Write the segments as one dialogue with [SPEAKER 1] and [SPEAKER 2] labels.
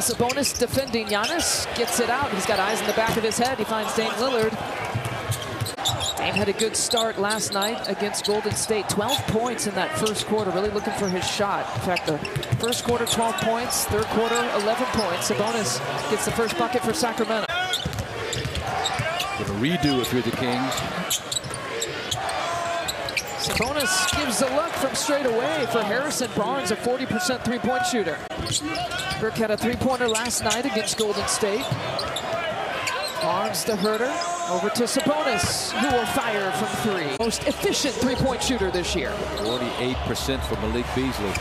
[SPEAKER 1] Sabonis defending Giannis, gets it out. He's got eyes in the back of his head. He finds Dame Lillard. Dame had a good start last night against Golden State. 12 points in that first quarter, really looking for his shot. In fact, the first quarter, 12 points. Third quarter, 11 points. Sabonis gets the first bucket for Sacramento.
[SPEAKER 2] With a redo if you're the Kings.
[SPEAKER 1] Sabonis gives the look from straight away for Harrison Barnes, a 40% three-point shooter. Burke had a three-pointer last night against Golden State. Barnes to Herter, over to Sabonis, who will fire from three. Most efficient three-point shooter this year.
[SPEAKER 2] 48% for Malik Beasley.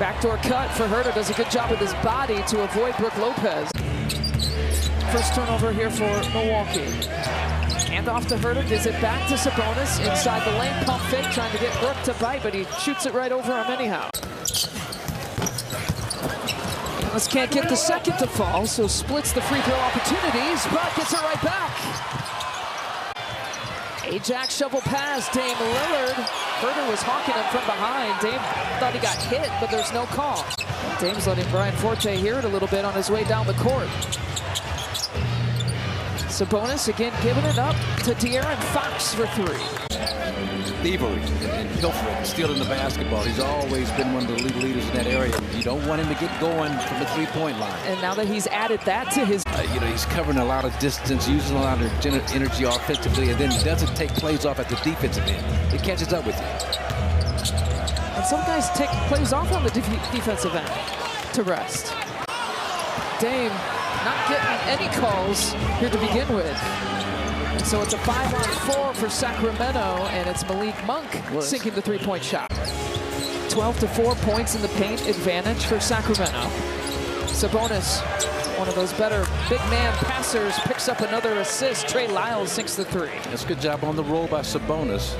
[SPEAKER 1] Backdoor cut for Herter, does a good job with his body to avoid Brook Lopez. First turnover here for Milwaukee. Hand off to Herter, gives it back to Sabonis. Inside the lane, pump fake, trying to get Brook to bite, but he shoots it right over him anyhow. Giannis can't get the second to fall, so splits the free throw opportunities, but gets it right back. Ajax shovel pass, Dame Lillard. Herter was hawking him from behind. Dame thought he got hit, but there's no call. Dame's letting Brian Forte hear it a little bit on his way down the court. Sabonis again giving it up to De'Aaron Fox for three.
[SPEAKER 2] Thievery and pilfering, stealing the basketball. He's always been one of the league leaders in that area. You don't want him to get going from the three-point line.
[SPEAKER 1] And now that he's added that to his...
[SPEAKER 2] he's covering a lot of distance, using a lot of energy offensively, and then he doesn't take plays off at the defensive end. It catches up with you.
[SPEAKER 1] And some guys take plays off on the defensive end to rest. Dame not getting any calls here to begin with. And so it's a 5-on-4 for Sacramento, and it's Malik Monk sinking the three-point shot. 12-4 points in the paint advantage for Sacramento. Sabonis, one of those better big man passers, picks up another assist. Trey Lyles sinks the three.
[SPEAKER 2] That's a good job on the roll by Sabonis.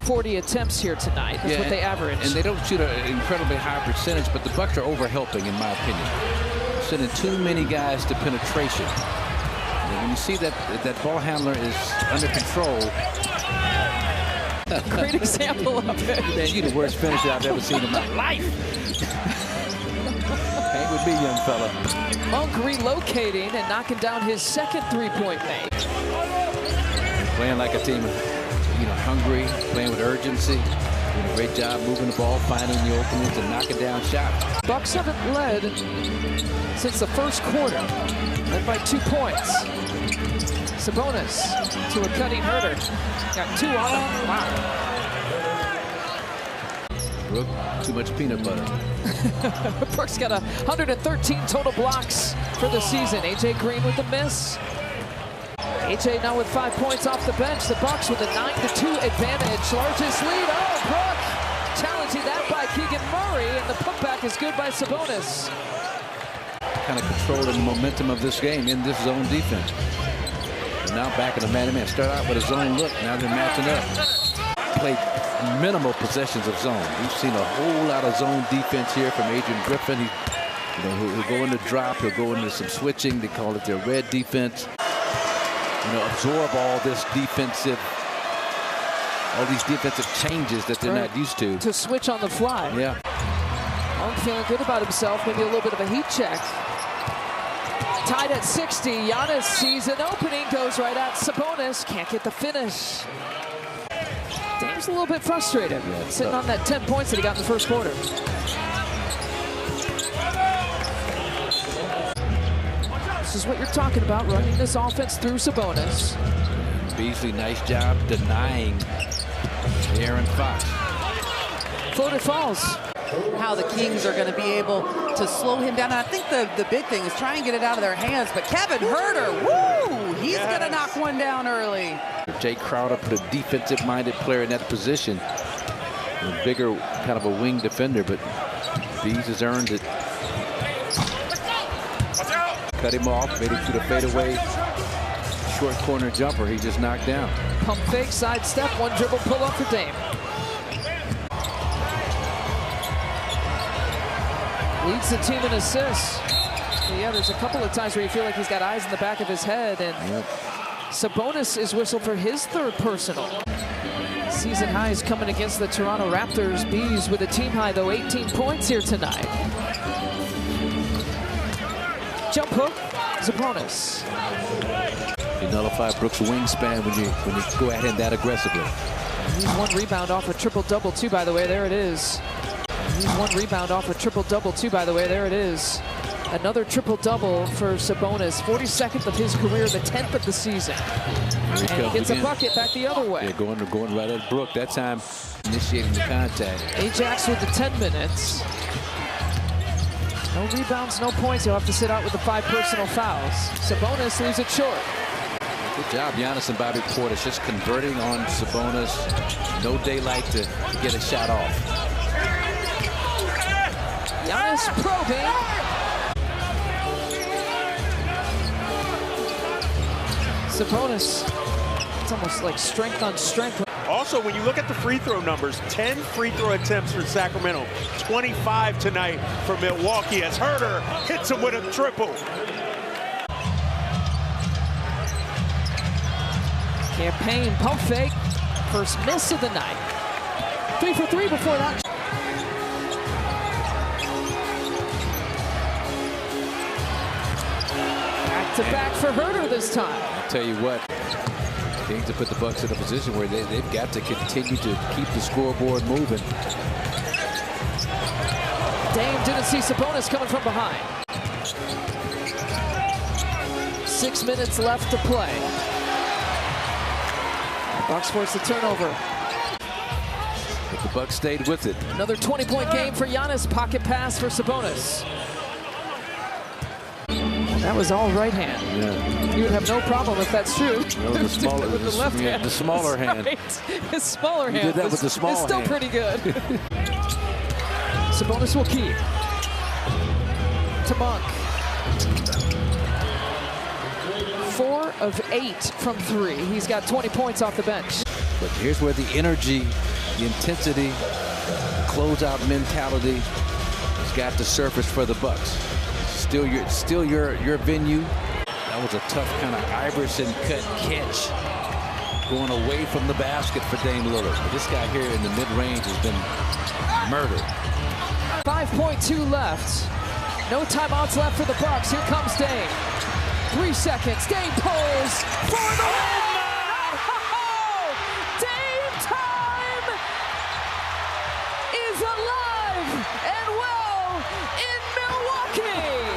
[SPEAKER 1] 40 attempts here tonight. That's what they average.
[SPEAKER 2] And they don't shoot an incredibly high percentage, but the Bucks are over-helping, in my opinion. Sending too many guys to penetration. And when you see that ball handler is under control.
[SPEAKER 1] Great example of it.
[SPEAKER 2] Man, you're the worst finisher I've ever seen in my life. Hang with me, young fella.
[SPEAKER 1] Monk relocating and knocking down his second three-point make.
[SPEAKER 2] Playing like a team, hungry, playing with urgency. Doing a great job moving the ball, finding the openings, and knocking down shots. Bucks
[SPEAKER 1] haven't led since the first quarter. Led by 2 points. Sabonis to a cutting Herter. Got two on him. Wow.
[SPEAKER 2] Brook, too much peanut butter.
[SPEAKER 1] Brook's got 113 total blocks for the season. AJ Green with the miss. AJ now with 5 points off the bench. The Bucks with a 9-2 advantage. Largest lead. Oh, Brook challenging that by Keegan Murray, and the putback is good by Sabonis.
[SPEAKER 2] Kind of controlling the momentum of this game in this zone defense. And now back in the man-to-man. Start out with a zone look. Now they're matching up. Played minimal possessions of zone. We've seen a whole lot of zone defense here from Adrian Griffin. He'll go into drop. He'll go into some switching. They call it their red defense. Absorb all these defensive changes that they're not used to.
[SPEAKER 1] To switch on the fly.
[SPEAKER 2] Yeah.
[SPEAKER 1] Monk feeling good about himself. Maybe a little bit of a heat check. Tied at 60. Giannis sees an opening, goes right at Sabonis. Can't get the finish. Dame's a little bit frustrated. Sitting on that 10 points that he got in the first quarter. This is what you're talking about, running this offense through Sabonis.
[SPEAKER 2] Beasley, nice job denying De'Aaron Fox.
[SPEAKER 1] Floater falls.
[SPEAKER 3] How the Kings are going to be able to slow him down. And I think the big thing is try and get it out of their hands. But Kevin Herter, woo! He's going to knock one down early.
[SPEAKER 2] Jay Crowder put a defensive-minded player in that position. A bigger kind of a wing defender, but Bees has earned it. Cut him off, made him to the fadeaway. Short corner jumper, he just knocked down.
[SPEAKER 1] Pump fake, side step, one dribble pull up for Dame. Leads the team in assists. Yeah, there's a couple of times where you feel like he's got eyes in the back of his head, and Sabonis is whistled for his third personal. Season highs coming against the Toronto Raptors. Bees with a team high, though, 18 points here tonight. Jump hook, Sabonis.
[SPEAKER 2] You nullify Brooks' wingspan when you go at him that aggressively.
[SPEAKER 1] He's one rebound off a triple-double, too, by the way. There it is. He's one rebound off a triple-double, too, by the way. There it is. Another triple-double for Sabonis. 42nd of his career, the 10th of the season. And he gets a bucket back the other way.
[SPEAKER 2] Yeah, going right at Brook. That time, initiating the contact.
[SPEAKER 1] Ajax with the 10 minutes. No rebounds, no points. He'll have to sit out with the 5 personal fouls. Sabonis leaves it short.
[SPEAKER 2] Good job, Giannis and Bobby Portis just converting on Sabonis. No daylight to get a shot off.
[SPEAKER 1] Giannis probing. Sabonis, it's almost like strength on strength.
[SPEAKER 4] Also, when you look at the free throw numbers, 10 free throw attempts for Sacramento, 25 tonight for Milwaukee as Herter hits him with a triple.
[SPEAKER 1] Campaign pump fake, first miss of the night. 3 for 3 before that. Back to back for Herter this time.
[SPEAKER 2] I'll tell you what, Kings have put the Bucks in a position where they've got to continue to keep the scoreboard moving.
[SPEAKER 1] Dame didn't see Sabonis coming from behind. 6 minutes left to play. Bucks force the turnover.
[SPEAKER 2] But the Bucks stayed with it.
[SPEAKER 1] Another 20-point game for Giannis. Pocket pass for Sabonis. That was all right hand.
[SPEAKER 2] Yeah.
[SPEAKER 1] You would have no problem if that's true.
[SPEAKER 2] No, the smaller,
[SPEAKER 1] with the left hand.
[SPEAKER 2] The smaller hand.
[SPEAKER 1] Right. His smaller hand.
[SPEAKER 2] Did that with the small
[SPEAKER 1] It's still
[SPEAKER 2] hand.
[SPEAKER 1] pretty good. Sabonis will keep. To Monk. 4 of 8 from 3. He's got 20 points off the bench.
[SPEAKER 2] But here's where the energy, the intensity, closeout mentality has got to surface for the Bucks. Still your venue. That was a tough kind of Iverson cut catch going away from the basket for Dame Lillard. But this guy here in the mid-range has been murdered.
[SPEAKER 1] 5.2 left. No timeouts left for the Bucks. Here comes Dame. 3 seconds. Dame pulls for the win. Oh, Dame time is alive and well in Milwaukee.